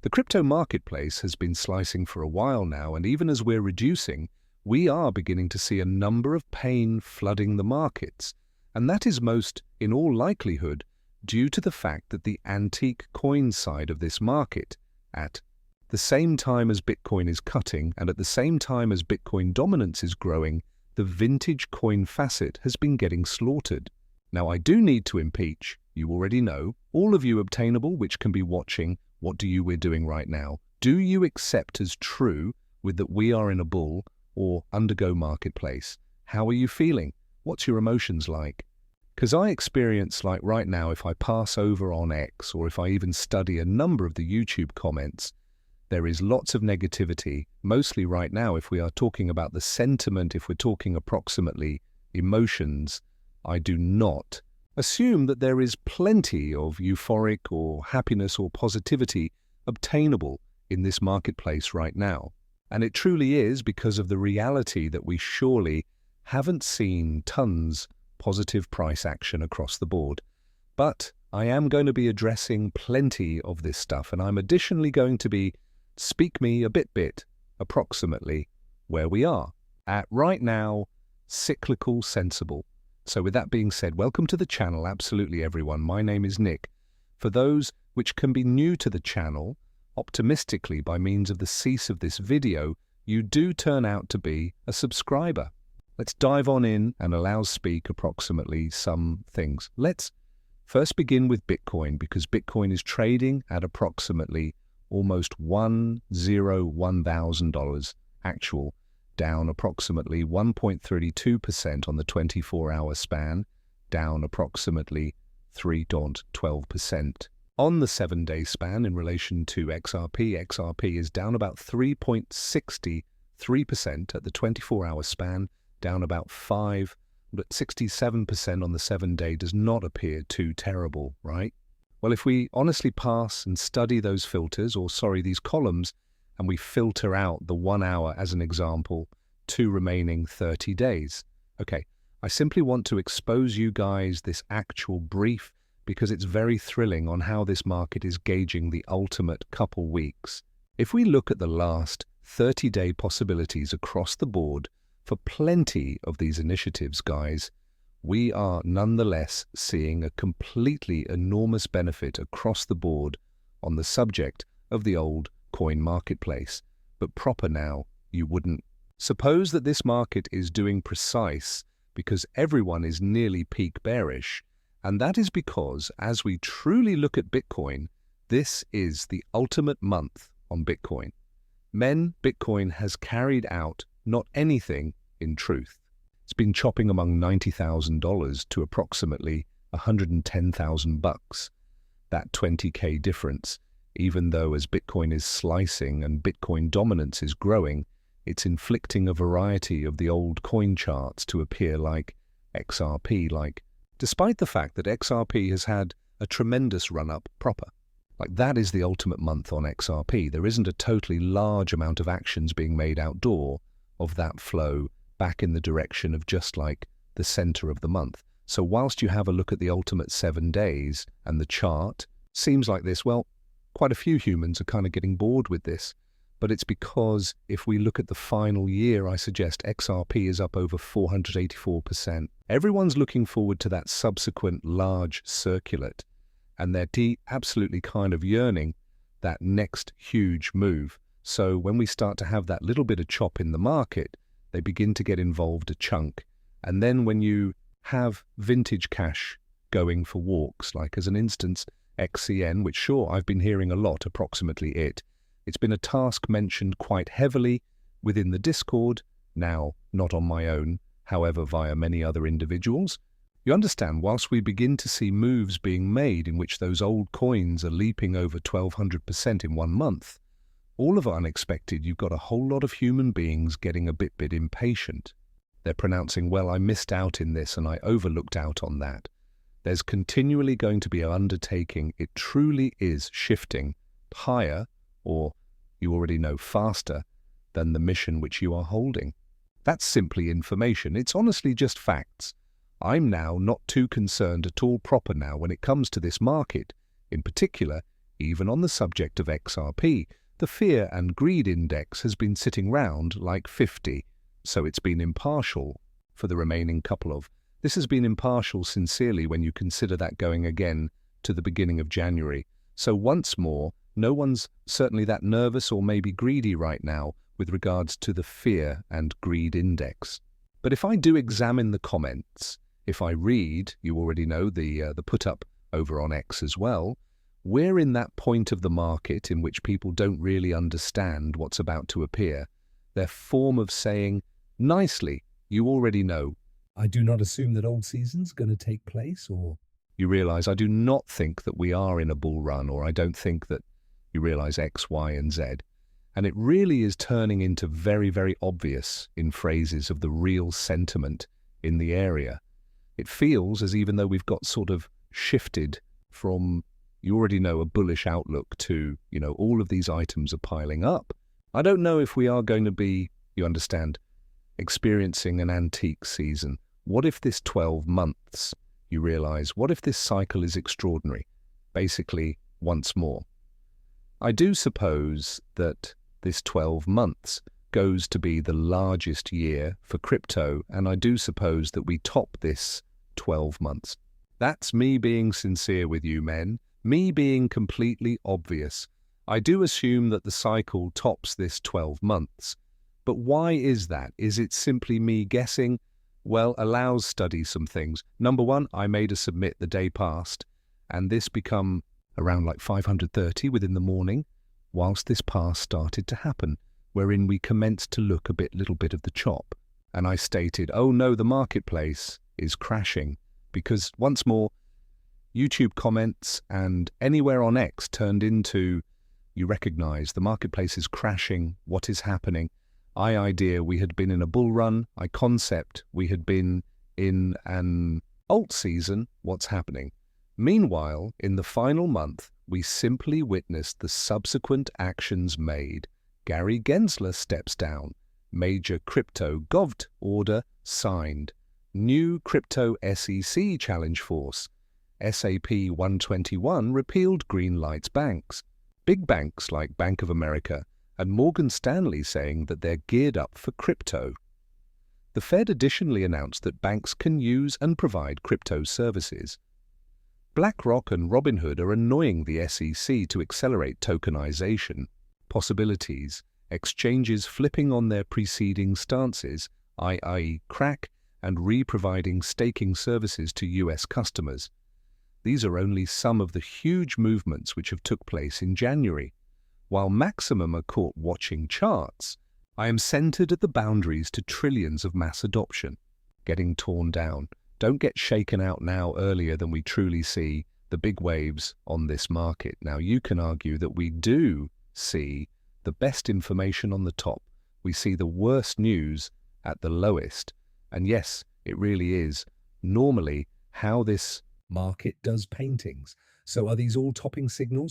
The crypto marketplace has been slicing for a while now, and even as we're reducing, we are beginning to see a number of pain flooding the markets. And that is most, in all likelihood, due to the fact that the antique coin side of this market, at the same time as Bitcoin is cutting and at the same time as Bitcoin dominance is growing, the vintage coin facet has been getting slaughtered. Now, I do need to impeach, you already know, all of you obtainable which can be watching what do you we're doing right now. Do you accept as true with that we are in a bull or undergo marketplace? How are you feeling? What's your emotions like? Because I experience, like right now, if I pass over on X or if I even study a number of the YouTube comments, there is lots of negativity, mostly right now if we are talking about the sentiment, if we're talking approximately emotions. I do not assume that there is plenty of euphoric or happiness or positivity obtainable in this marketplace right now. And it truly is because of the reality that we surely haven't seen tons positive price action across the board. But I am going to be addressing plenty of this stuff, and I'm additionally going to be speak me a bit, approximately, where we are at right now, cyclical sensible. So with that being said, welcome to the channel, absolutely everyone. My name is Nick. For those which can be new to the channel, optimistically by means of the cease of this video, you do turn out to be a subscriber. Let's dive on in and allow speak approximately some things. Let's first begin with Bitcoin, because Bitcoin is trading at approximately almost $1,001,000 actual, down approximately 1.32% on the 24-hour span, down approximately 3.12%. On the 7-day span in relation to XRP, XRP is down about 3.63% at the 24-hour span, down about 5, but 67% on the 7-day does not appear too terrible, right? Well, if we honestly pass and study those filters, these columns, and we filter out the 1 hour as an example, 2 remaining 30 days. Okay, I simply want to expose you guys this actual brief because it's very thrilling on how this market is gauging the ultimate couple weeks. If we look at the last 30-day possibilities across the board for plenty of these initiatives, guys, we are nonetheless seeing a completely enormous benefit across the board on the subject of the old coin marketplace. But proper now, you wouldn't. Suppose that this market is doing precise because everyone is nearly peak bearish, and that is because as we truly look at Bitcoin, this is the ultimate month on Bitcoin. Bitcoin has carried out not anything in truth. It's been chopping among $90,000 to approximately $110,000. That 20K difference, even though as Bitcoin is slicing and Bitcoin dominance is growing, it's inflicting a variety of the old coin charts to appear like XRP, despite the fact that XRP has had a tremendous run-up proper. That is the ultimate month on XRP. There isn't a totally large amount of actions being made outdoor of that flow back in the direction of just like the center of the month. So whilst you have a look at the ultimate 7 days and the chart seems like this, well, quite a few humans are kind of getting bored with this. But it's because if we look at the final year, I suggest XRP is up over 484%. Everyone's looking forward to that subsequent large circulate, and they're absolutely kind of yearning that next huge move. So when we start to have that little bit of chop in the market, they begin to get involved a chunk. And then when you have vintage cash going for walks, like as an instance, XCN, which sure, I've been hearing a lot, approximately it's been a task mentioned quite heavily within the Discord, now not on my own, however via many other individuals. You understand, whilst we begin to see moves being made in which those old coins are leaping over 1,200% in 1 month, all of unexpected, you've got a whole lot of human beings getting a bit impatient. They're pronouncing, well, I missed out in this and I overlooked out on that. There's continually going to be an undertaking. It truly is shifting higher, or you already know faster, than the mission which you are holding. That's simply information. It's honestly just facts. I'm now not too concerned at all proper now when it comes to this market, in particular, Even on the subject of XRP, the fear and greed index has been sitting round like 50, so it's been impartial for the remaining couple of. This has been impartial sincerely when you consider that going again to the beginning of January. So once more, no one's certainly that nervous or maybe greedy right now with regards to the fear and greed index. But if I do examine the comments, if I read, you already know the put-up over on X as well, we're in that point of the market in which people don't really understand what's about to appear. Their form of saying, nicely, you already know. I do not assume that old season's going to take place, or... You realize I do not think that we are in a bull run, or I don't think that you realize X, Y, and Z. And it really is turning into very, very obvious in phrases of the real sentiment in the area. It feels as even though we've got sort of shifted from, you already know, a bullish outlook to, all of these items are piling up. I don't know if we are going to be, you understand, experiencing an antique season. What if this 12 months, you realize, what if this cycle is extraordinary? Basically, once more. I do suppose that this 12 months goes to be the largest year for crypto, and I do suppose that we top this 12 months. That's me being sincere with you, men. Me being completely obvious. I do assume that the cycle tops this 12 months. But why is that? Is it simply me guessing? Well, allows study some things. Number one, I made a submit the day past, and this become around like 530 within the morning, whilst this pass started to happen, wherein we commenced to look little bit of the chop. And I stated, oh no, the marketplace is crashing, because once more, YouTube comments and anywhere on X turned into, you recognize the marketplace is crashing, what is happening? I idea we had been in a bull run, I concept we had been in an alt season, what's happening? Meanwhile, in the final month, we simply witnessed the subsequent actions made. Gary Gensler steps down. Major crypto govt order signed. New crypto SEC challenge force. SAP 121 repealed green lights banks. Big banks like Bank of America and Morgan Stanley saying that they're geared up for crypto. The Fed additionally announced that banks can use and provide crypto services. BlackRock and Robinhood are annoying the SEC to accelerate tokenization. Possibilities, exchanges flipping on their preceding stances, i.e. crack, and re-providing staking services to US customers. These are only some of the huge movements which have took place in January. While maximum are caught watching charts, I am centered at the boundaries to trillions of mass adoption, getting torn down. Don't get shaken out now earlier than we truly see the big waves on this market. Now, you can argue that we do see the best information on the top. We see the worst news at the lowest. And yes, it really is normally how this market does paintings. So are these all topping signals?